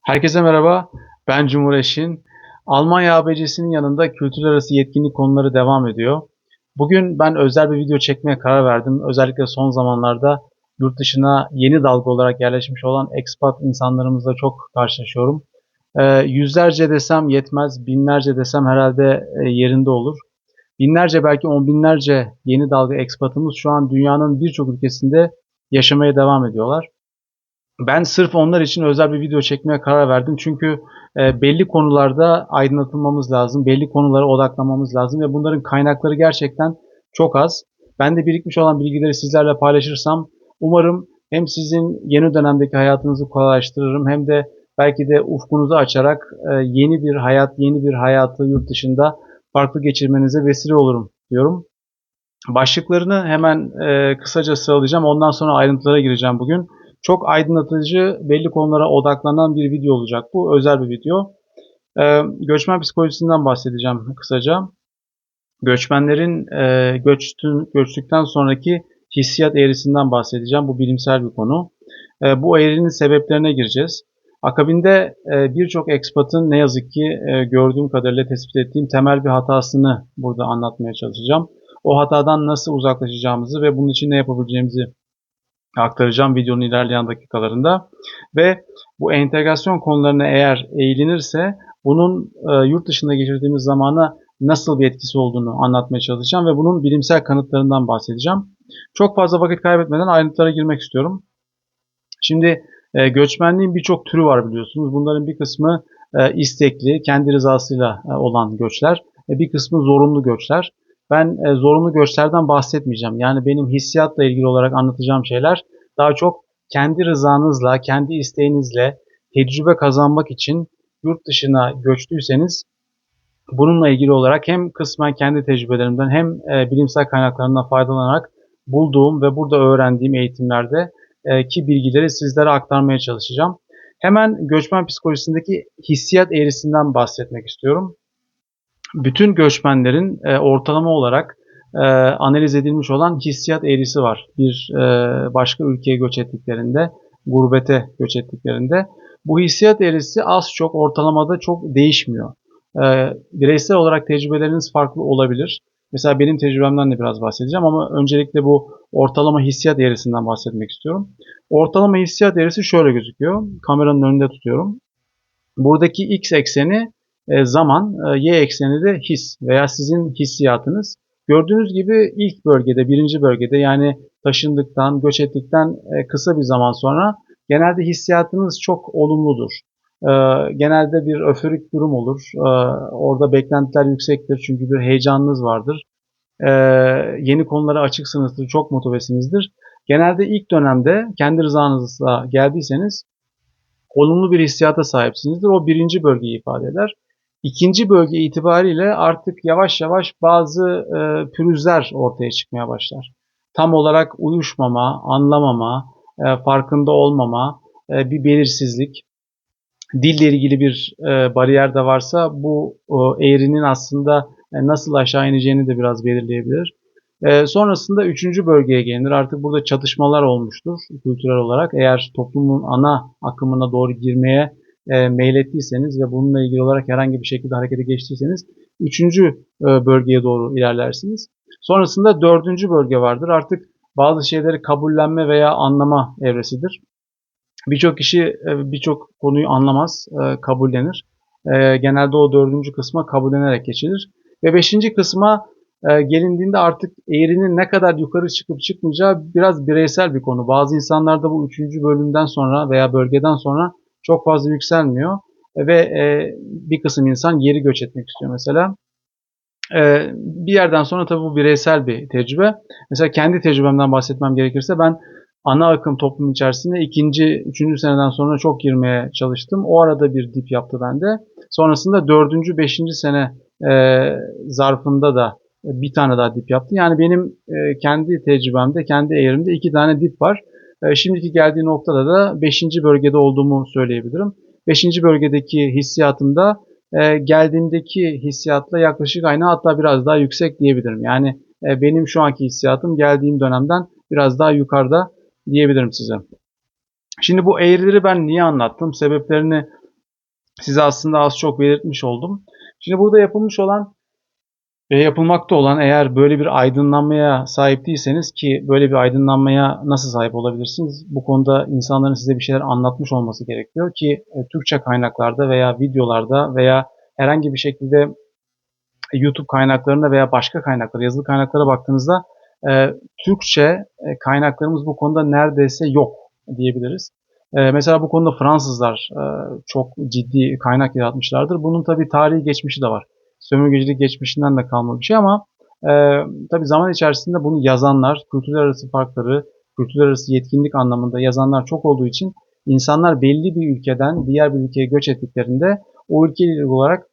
Herkese merhaba, ben Cumhur Eşin. Almanya ABC'sinin yanında kültürler arası yetkinlik konuları devam ediyor. Bugün ben özel bir video çekmeye karar verdim. Özellikle son zamanlarda yurt dışına yeni dalga olarak yerleşmiş olan expat insanlarımızla çok karşılaşıyorum. Yüzlerce desem yetmez, binlerce desem herhalde yerinde olur. Binlerce belki on binlerce yeni dalga expatımız şu an dünyanın birçok ülkesinde yaşamaya devam ediyorlar. Ben sırf onlar için özel bir video çekmeye karar verdim. Çünkü belli konularda aydınlatılmamız lazım. Belli konulara odaklanmamız lazım ve bunların kaynakları gerçekten çok az. Ben de birikmiş olan bilgileri sizlerle paylaşırsam umarım hem sizin yeni dönemdeki hayatınızı kolaylaştırırım hem de belki de ufkunuzu açarak yeni bir hayat, yeni bir hayatı yurt dışında farklı geçirmenize vesile olurum diyorum. Başlıklarını hemen kısaca sıralayacağım. Ondan sonra ayrıntılara gireceğim bugün. Çok aydınlatıcı, belli konulara odaklanan bir video olacak bu. Özel bir video. Göçmen psikolojisinden bahsedeceğim kısaca. Göçmenlerin göçtükten sonraki hissiyat eğrisinden bahsedeceğim. Bu bilimsel bir konu. Bu eğrinin sebeplerine gireceğiz. Akabinde birçok ekspatın ne yazık ki gördüğüm kadarıyla tespit ettiğim temel bir hatasını burada anlatmaya çalışacağım. O hatadan nasıl uzaklaşacağımızı ve bunun için ne yapabileceğimizi aktaracağım videonun ilerleyen dakikalarında. Ve bu entegrasyon konularına eğer eğilinirse bunun yurt dışında geçirdiğimiz zamana nasıl bir etkisi olduğunu anlatmaya çalışacağım ve bunun bilimsel kanıtlarından bahsedeceğim. Çok fazla vakit kaybetmeden ayrıntılara girmek istiyorum. Şimdi göçmenliğin birçok türü var biliyorsunuz. Bunların bir kısmı istekli, kendi rızasıyla olan göçler. Bir kısmı zorunlu göçler. Ben zorunlu göçlerden bahsetmeyeceğim. Yani benim hissiyatla ilgili olarak anlatacağım şeyler daha çok kendi rızanızla, kendi isteğinizle tecrübe kazanmak için yurt dışına göçtüyseniz bununla ilgili olarak hem kısmen kendi tecrübelerimden hem bilimsel kaynaklarından faydalanarak bulduğum ve burada öğrendiğim eğitimlerde ki bilgileri sizlere aktarmaya çalışacağım. Hemen göçmen psikolojisindeki hissiyat eğrisinden bahsetmek istiyorum. Bütün göçmenlerin ortalama olarak analiz edilmiş olan hissiyat eğrisi var. Bir başka ülkeye göç ettiklerinde, gurbete göç ettiklerinde. Bu hissiyat eğrisi az çok ortalamada çok değişmiyor. Bireysel olarak tecrübeleriniz farklı olabilir. Mesela benim tecrübemden de biraz bahsedeceğim ama öncelikle bu ortalama hissiyat eğrisinden bahsetmek istiyorum. Ortalama hissiyat eğrisi şöyle gözüküyor. Kameranın önünde tutuyorum. Buradaki x ekseni zaman, y ekseni de his veya sizin hissiyatınız. Gördüğünüz gibi ilk bölgede, birinci bölgede yani taşındıktan, göç ettikten kısa bir zaman sonra genelde hissiyatınız çok olumludur. Genelde bir öforik durum olur. Orada beklentiler yüksektir çünkü bir heyecanınız vardır. Yeni konulara açıksınızdır, çok motivesinizdir. Genelde ilk dönemde kendi rızanızla geldiyseniz olumlu bir hissiyata sahipsinizdir. O birinci bölgeyi ifade eder. İkinci bölge itibariyle artık yavaş yavaş bazı pürüzler ortaya çıkmaya başlar. Tam olarak uyuşmama, anlamama, farkında olmama, bir belirsizlik, dille ilgili bir bariyer de varsa bu eğrinin aslında nasıl aşağı ineceğini de biraz belirleyebilir. Sonrasında üçüncü bölgeye gelinir. Artık burada çatışmalar olmuştur kültürel olarak. Eğer toplumun ana akımına doğru girmeye meylettiyseniz ve bununla ilgili olarak herhangi bir şekilde harekete geçtiyseniz üçüncü bölgeye doğru ilerlersiniz. Sonrasında dördüncü bölge vardır. Artık bazı şeyleri kabullenme veya anlama evresidir. Birçok kişi birçok konuyu anlamaz, kabullenir. Genelde o dördüncü kısma kabullenerek geçilir. Ve beşinci kısma gelindiğinde artık eğrinin ne kadar yukarı çıkıp çıkmayacağı biraz bireysel bir konu. Bazı insanlarda bu üçüncü bölümden sonra veya bölgeden sonra çok fazla yükselmiyor. Ve bir kısım insan geri göç etmek istiyor mesela. Bir yerden sonra tabii bu bireysel bir tecrübe. Mesela kendi tecrübemden bahsetmem gerekirse ben ana akım toplum içerisinde ikinci, üçüncü seneden sonra çok girmeye çalıştım. O arada bir dip yaptı bende. Sonrasında dördüncü, beşinci sene zarfında da bir tane daha dip yaptı. Yani benim kendi tecrübemde, kendi eğrimde iki tane dip var. Şimdiki geldiği noktada da beşinci bölgede olduğumu söyleyebilirim. Beşinci bölgedeki hissiyatımda geldiğimdeki hissiyatla yaklaşık aynı hatta biraz daha yüksek diyebilirim. Yani benim şu anki hissiyatım geldiğim dönemden biraz daha yukarıda diyebilirim size. Şimdi bu eğrileri ben niye anlattım? Sebeplerini size aslında az çok belirtmiş oldum. Şimdi burada yapılmakta olan, eğer böyle bir aydınlanmaya sahip değilseniz, ki böyle bir aydınlanmaya nasıl sahip olabilirsiniz? Bu konuda insanların size bir şeyler anlatmış olması gerekiyor ki Türkçe kaynaklarda veya videolarda veya herhangi bir şekilde YouTube kaynaklarında veya başka kaynaklara, yazılı kaynaklara baktığınızda Türkçe kaynaklarımız bu konuda neredeyse yok diyebiliriz. Mesela bu konuda Fransızlar çok ciddi kaynak yaratmışlardır. Bunun tabii tarihi geçmişi de var. Sömürgecilik geçmişinden de kalma bir şey ama e, tabii zaman içerisinde bunu yazanlar, kültürler arası farkları, kültürler arası yetkinlik anlamında yazanlar çok olduğu için insanlar belli bir ülkeden diğer bir ülkeye göç ettiklerinde o ülkeyle ilgili olarak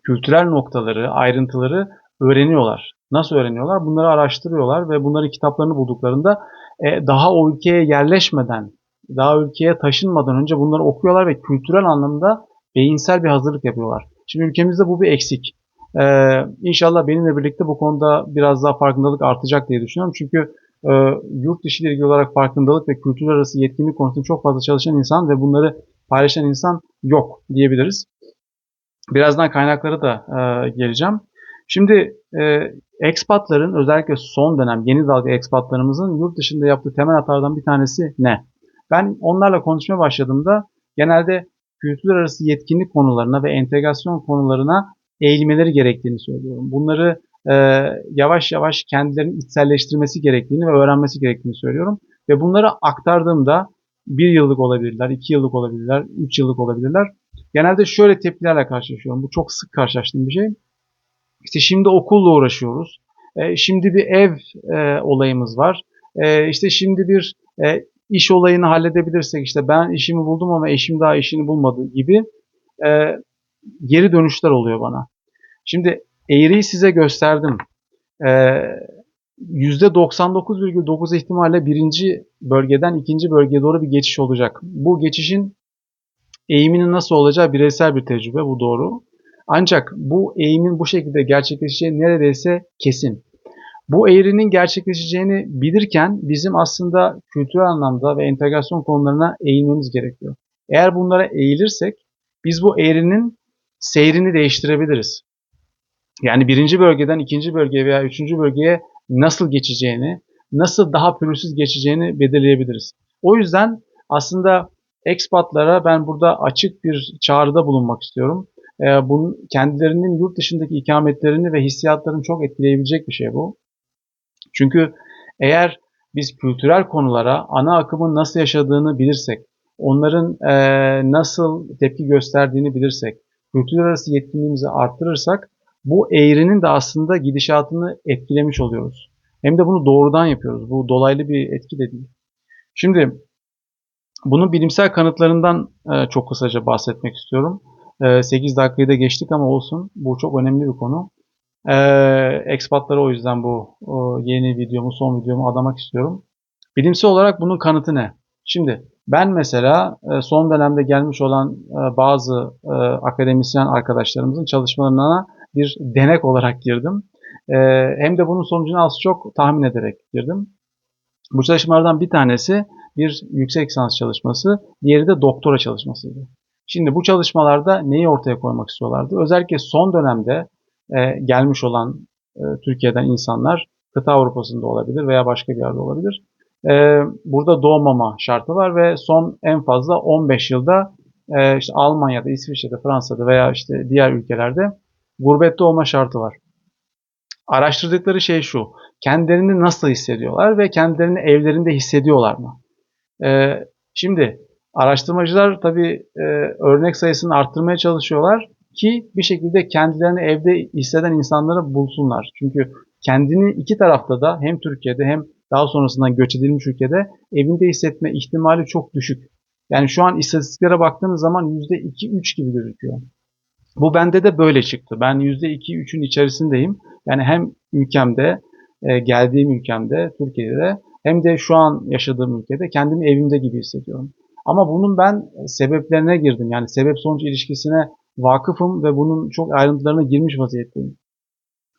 kültürel noktaları, ayrıntıları öğreniyorlar. Nasıl öğreniyorlar? Bunları araştırıyorlar ve bunların kitaplarını bulduklarında daha o ülkeye yerleşmeden, daha ülkeye taşınmadan önce bunları okuyorlar ve kültürel anlamda beyinsel bir hazırlık yapıyorlar. Şimdi ülkemizde bu bir eksik. İnşallah benimle birlikte bu konuda biraz daha farkındalık artacak diye düşünüyorum. Çünkü yurt dışı ile ilgili olarak farkındalık ve kültürler arası yetkinlik konusunda çok fazla çalışan insan ve bunları paylaşan insan yok diyebiliriz. Birazdan kaynaklara da geleceğim. Şimdi expatların, özellikle son dönem yeni dalga expatlarımızın yurt dışında yaptığı temel hatalardan bir tanesi ne? Ben onlarla konuşmaya başladığımda genelde kültürler arası yetkinlik konularına ve entegrasyon konularına eğilmeleri gerektiğini söylüyorum. Bunları e, yavaş yavaş kendilerinin içselleştirmesi gerektiğini ve öğrenmesi gerektiğini söylüyorum. Ve bunları aktardığımda bir yıllık olabilirler, 2 yıllık olabilirler, 3 yıllık olabilirler. Genelde şöyle tepkilerle karşılaşıyorum. Bu çok sık karşılaştığım bir şey. İşte şimdi okulla uğraşıyoruz. Şimdi bir ev olayımız var. İşte şimdi bir iş olayını halledebilirsek, işte ben işimi buldum ama eşim daha işini bulmadı gibi e, geri dönüşler oluyor bana. Şimdi eğriyi size gösterdim. %99,9 ihtimalle birinci bölgeden ikinci bölgeye doğru bir geçiş olacak. Bu geçişin eğiminin nasıl olacağı bireysel bir tecrübe, bu doğru. Ancak bu eğimin bu şekilde gerçekleşeceği neredeyse kesin. Bu eğrinin gerçekleşeceğini bilirken bizim aslında kültürel anlamda ve entegrasyon konularına eğilmemiz gerekiyor. Eğer bunlara eğilirsek biz bu eğrinin seyrini değiştirebiliriz. Yani birinci bölgeden ikinci bölgeye veya üçüncü bölgeye nasıl geçeceğini, nasıl daha pürüzsüz geçeceğini belirleyebiliriz. O yüzden aslında expatlara ben burada açık bir çağrıda bulunmak istiyorum. Bunun kendilerinin yurt dışındaki ikametlerini ve hissiyatlarını çok etkileyebilecek bir şey bu. Çünkü eğer biz kültürel konulara ana akımın nasıl yaşadığını bilirsek, onların nasıl tepki gösterdiğini bilirsek, kültürler arası yetkinliğimizi arttırırsak bu eğrinin de aslında gidişatını etkilemiş oluyoruz. Hem de bunu doğrudan yapıyoruz. Bu dolaylı bir etki de değil. Şimdi bunun bilimsel kanıtlarından çok kısaca bahsetmek istiyorum. 8 dakikayı da geçtik ama olsun. Bu çok önemli bir konu. Expatlara o yüzden bu yeni videomu, son videomu adamak istiyorum. Bilimsel olarak bunun kanıtı ne? Şimdi ben mesela son dönemde gelmiş olan bazı akademisyen arkadaşlarımızın çalışmalarına bir denek olarak girdim. Hem de bunun sonucunu az çok tahmin ederek girdim. Bu çalışmalardan bir tanesi bir yüksek lisans çalışması, diğeri de doktora çalışmasıydı. Şimdi bu çalışmalarda neyi ortaya koymak istiyorlardı? Özellikle son dönemde gelmiş olan Türkiye'den insanlar, kıta Avrupa'sında olabilir veya başka bir yerde olabilir. Burada doğmama şartı var ve son en fazla 15 yılda işte Almanya'da, İsviçre'de, Fransa'da veya işte diğer ülkelerde gurbette olma şartı var. Araştırdıkları şey şu: kendilerini nasıl hissediyorlar ve kendilerini evlerinde hissediyorlar mı? Şimdi araştırmacılar tabii örnek sayısını arttırmaya çalışıyorlar ki bir şekilde kendilerini evde hisseden insanları bulsunlar. Çünkü kendini iki tarafta da, hem Türkiye'de hem daha sonrasından göç edilmiş ülkede, evinde hissetme ihtimali çok düşük. Yani şu an istatistiklere baktığınız zaman %2-3 gibi gözüküyor. Bu bende de böyle çıktı. Ben %2-3'ün içerisindeyim. Yani hem ülkemde, geldiğim ülkemde, Türkiye'de, hem de şu an yaşadığım ülkede kendimi evimde gibi hissediyorum. Ama bunun ben sebeplerine girdim. Yani sebep sonuç ilişkisine vakıfım ve bunun çok ayrıntılarına girmiş vaziyetteyim.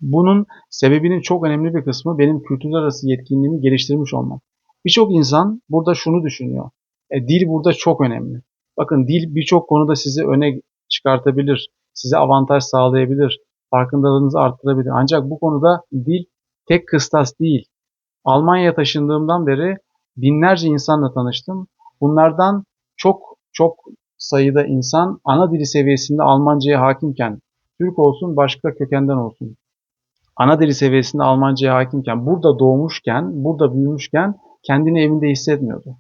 Bunun sebebinin çok önemli bir kısmı benim kültürler arası yetkinliğimi geliştirmiş olmam. Birçok insan burada şunu düşünüyor: dil burada çok önemli. Bakın, dil birçok konuda sizi öne çıkartabilir, size avantaj sağlayabilir, farkındalığınızı arttırabilir. Ancak bu konuda dil tek kıstas değil. Almanya'ya taşındığımdan beri binlerce insanla tanıştım. Bunlardan çok çok sayıda insan ana dili seviyesinde Almanca'ya hakimken, Türk olsun başka kökenden olsun, ana dili seviyesinde Almanca'ya hakimken, burada doğmuşken, burada büyümüşken kendini evinde hissetmiyordu.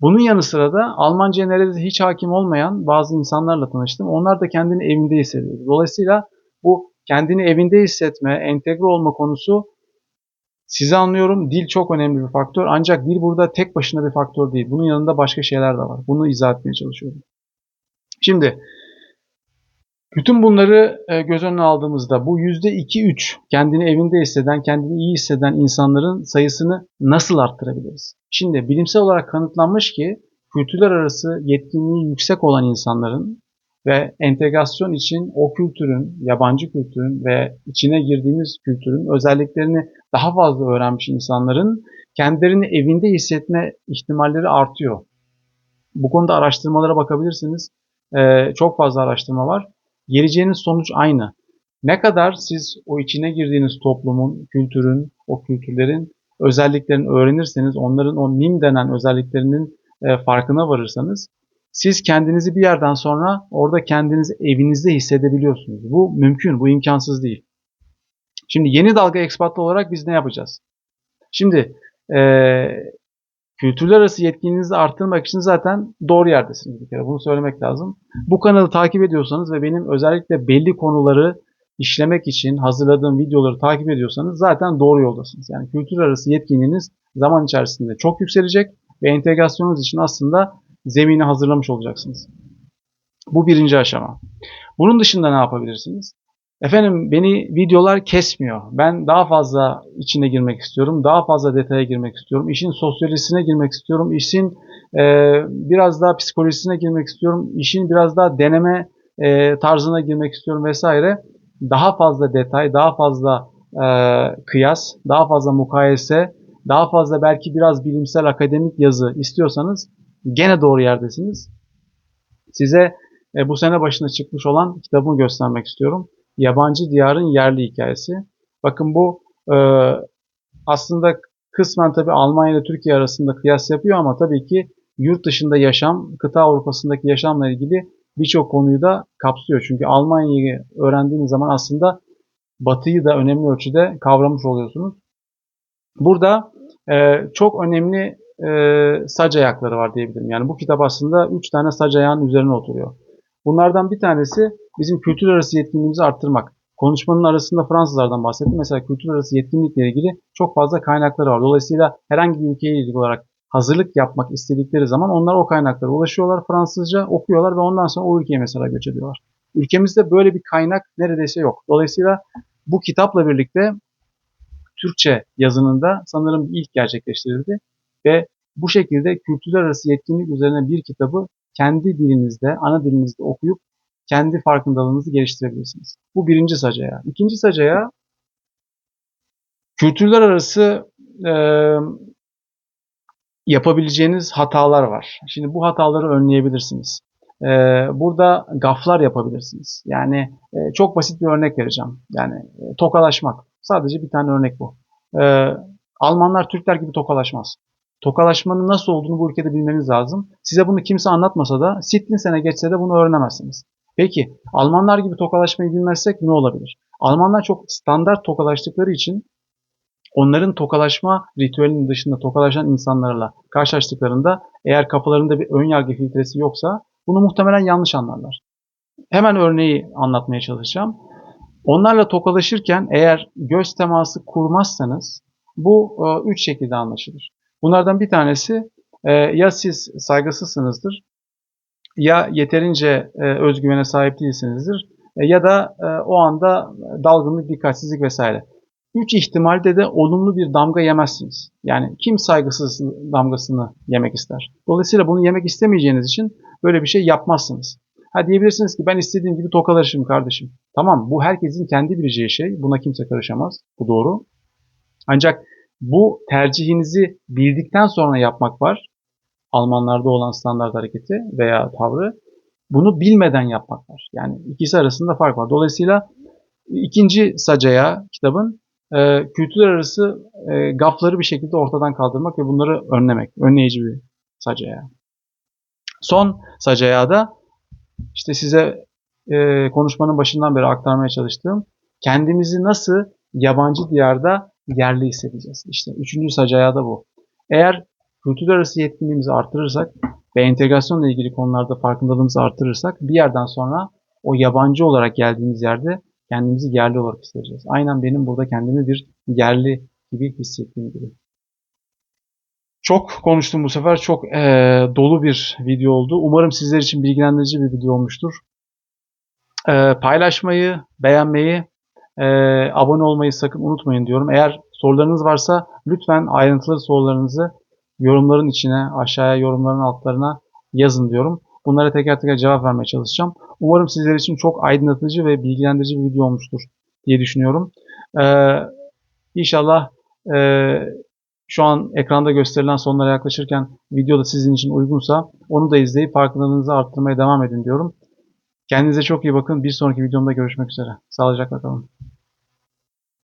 Bunun yanı sıra da Almanca'ya neredeyse hiç hakim olmayan bazı insanlarla tanıştım. Onlar da kendini evinde hissediyordu. Dolayısıyla bu kendini evinde hissetme, entegre olma konusu, sizi anlıyorum, dil çok önemli bir faktör. Ancak dil burada tek başına bir faktör değil. Bunun yanında başka şeyler de var. Bunu izah etmeye çalışıyorum. Şimdi bütün bunları göz önüne aldığımızda bu %2-3 kendini evinde hisseden, kendini iyi hisseden insanların sayısını nasıl arttırabiliriz? Şimdi bilimsel olarak kanıtlanmış ki kültürler arası yetkinliği yüksek olan insanların ve entegrasyon için o kültürün, yabancı kültürün ve içine girdiğimiz kültürün özelliklerini daha fazla öğrenmiş insanların kendilerini evinde hissetme ihtimalleri artıyor. Bu konuda araştırmalara bakabilirsiniz. Çok fazla araştırma var. Geleceğiniz sonuç aynı. Ne kadar siz o içine girdiğiniz toplumun, kültürün, o kültürlerin özelliklerini öğrenirseniz, onların o NIM denen özelliklerinin farkına varırsanız, siz kendinizi bir yerden sonra orada kendinizi evinizde hissedebiliyorsunuz. Bu mümkün, bu imkansız değil. Şimdi yeni dalga ekspatlı olarak biz ne yapacağız? Şimdi kültürler arası yetkinliğinizi arttırmak için zaten doğru yerdesiniz bir kere. Bunu söylemek lazım. Bu kanalı takip ediyorsanız ve benim özellikle belli konuları işlemek için hazırladığım videoları takip ediyorsanız zaten doğru yoldasınız. Yani kültürler arası yetkinliğiniz zaman içerisinde çok yükselecek ve entegrasyonunuz için aslında zemini hazırlamış olacaksınız. Bu birinci aşama. Bunun dışında ne yapabilirsiniz? Efendim, beni videolar kesmiyor. Ben daha fazla içine girmek istiyorum. Daha fazla detaya girmek istiyorum. İşin sosyolojisine girmek istiyorum. İşin biraz daha psikolojisine girmek istiyorum. İşin biraz daha deneme tarzına girmek istiyorum vesaire. Daha fazla detay, daha fazla kıyas, daha fazla mukayese, daha fazla belki biraz bilimsel akademik yazı istiyorsanız gene doğru yerdesiniz. Size bu sene başında çıkmış olan kitabımı göstermek istiyorum. Yabancı Diyarın Yerli Hikayesi. Bakın bu aslında kısmen tabii Almanya ile Türkiye arasında kıyas yapıyor ama tabii ki yurt dışında yaşam, kıta Avrupa'sındaki yaşamla ilgili birçok konuyu da kapsıyor. Çünkü Almanya'yı öğrendiğiniz zaman aslında Batı'yı da önemli ölçüde kavramış oluyorsunuz. Burada çok önemli sac ayakları var diyebilirim. Yani bu kitap aslında 3 tane sac ayağının üzerine oturuyor. Bunlardan bir tanesi bizim kültür arası yetkinliğimizi arttırmak. Konuşmanın arasında Fransızlardan bahsettim. Mesela kültür arası yetkinlikle ilgili çok fazla kaynakları var. Dolayısıyla herhangi bir ülkeye ilgili olarak hazırlık yapmak istedikleri zaman onlar o kaynaklara ulaşıyorlar. Fransızca okuyorlar ve ondan sonra o ülkeye mesela göç ediyorlar. Ülkemizde böyle bir kaynak neredeyse yok. Dolayısıyla bu kitapla birlikte Türkçe yazınında sanırım ilk gerçekleştirildi ve bu şekilde kültürler arası yetkinlik üzerine bir kitabı kendi dilinizde, ana dilinizde okuyup kendi farkındalığınızı geliştirebilirsiniz. Bu birinci sac ayağı. İkinci sac ayağı, kültürler arası yapabileceğiniz hatalar var. Şimdi bu hataları önleyebilirsiniz. Burada gaflar yapabilirsiniz. Yani çok basit bir örnek vereceğim. Yani tokalaşmak. Sadece bir tane örnek bu. Almanlar Türkler gibi tokalaşmaz. Tokalaşmanın nasıl olduğunu bu ülkede bilmeniz lazım. Size bunu kimse anlatmasa da sittin sene geçse de bunu öğrenemezsiniz. Peki Almanlar gibi tokalaşmayı bilmezsek ne olabilir? Almanlar çok standart tokalaştıkları için onların tokalaşma ritüelinin dışında tokalaşan insanlarla karşılaştıklarında eğer kafalarında bir ön yargı filtresi yoksa bunu muhtemelen yanlış anlarlar. Hemen örneği anlatmaya çalışacağım. Onlarla tokalaşırken eğer göz teması kurmazsanız bu üç şekilde anlaşılır. Bunlardan bir tanesi ya siz saygısızsınızdır, ya yeterince özgüvene sahip değilsinizdir ya da o anda dalgınlık, dikkatsizlik vesaire. Üç ihtimalde de olumlu bir damga yemezsiniz. Yani kim saygısız damgasını yemek ister? Dolayısıyla bunu yemek istemeyeceğiniz için böyle bir şey yapmazsınız. Ha, diyebilirsiniz ki ben istediğim gibi tokalaşırım kardeşim. Tamam, bu herkesin kendi bileceği şey. Buna kimse karışamaz. Bu doğru. Ancak bu tercihinizi bildikten sonra yapmak var. Almanlarda olan standart hareketi veya tavrı. Bunu bilmeden yapmak var. Yani ikisi arasında fark var. Dolayısıyla ikinci sacaya kitabın kültürler arası gafları bir şekilde ortadan kaldırmak ve bunları önlemek. Önleyici bir sacaya. Son sacaya da işte size konuşmanın başından beri aktarmaya çalıştığım kendimizi nasıl yabancı diyarda yerli hissedeceğiz. İşte üçüncü sacaya da bu. Eğer kültürler arası yetkinliğimizi artırırsak ve entegrasyonla ilgili konularda farkındalığımızı artırırsak bir yerden sonra o yabancı olarak geldiğimiz yerde kendimizi yerli olarak hissedeceğiz. Aynen benim burada kendimi bir yerli gibi hissettiğim gibi. Çok konuştum bu sefer. Çok dolu bir video oldu. Umarım sizler için bilgilendirici bir video olmuştur. Paylaşmayı, beğenmeyi, abone olmayı sakın unutmayın diyorum. Eğer sorularınız varsa lütfen ayrıntılı sorularınızı yorumların içine, aşağıya yorumların altlarına yazın diyorum. Bunlara teker teker cevap vermeye çalışacağım. Umarım sizler için çok aydınlatıcı ve bilgilendirici bir video olmuştur diye düşünüyorum. İnşallah şu an ekranda gösterilen sonlara yaklaşırken video da sizin için uygunsa onu da izleyip farkındalığınızı arttırmaya devam edin diyorum. Kendinize çok iyi bakın. Bir sonraki videomda görüşmek üzere. Sağlıcakla kalın.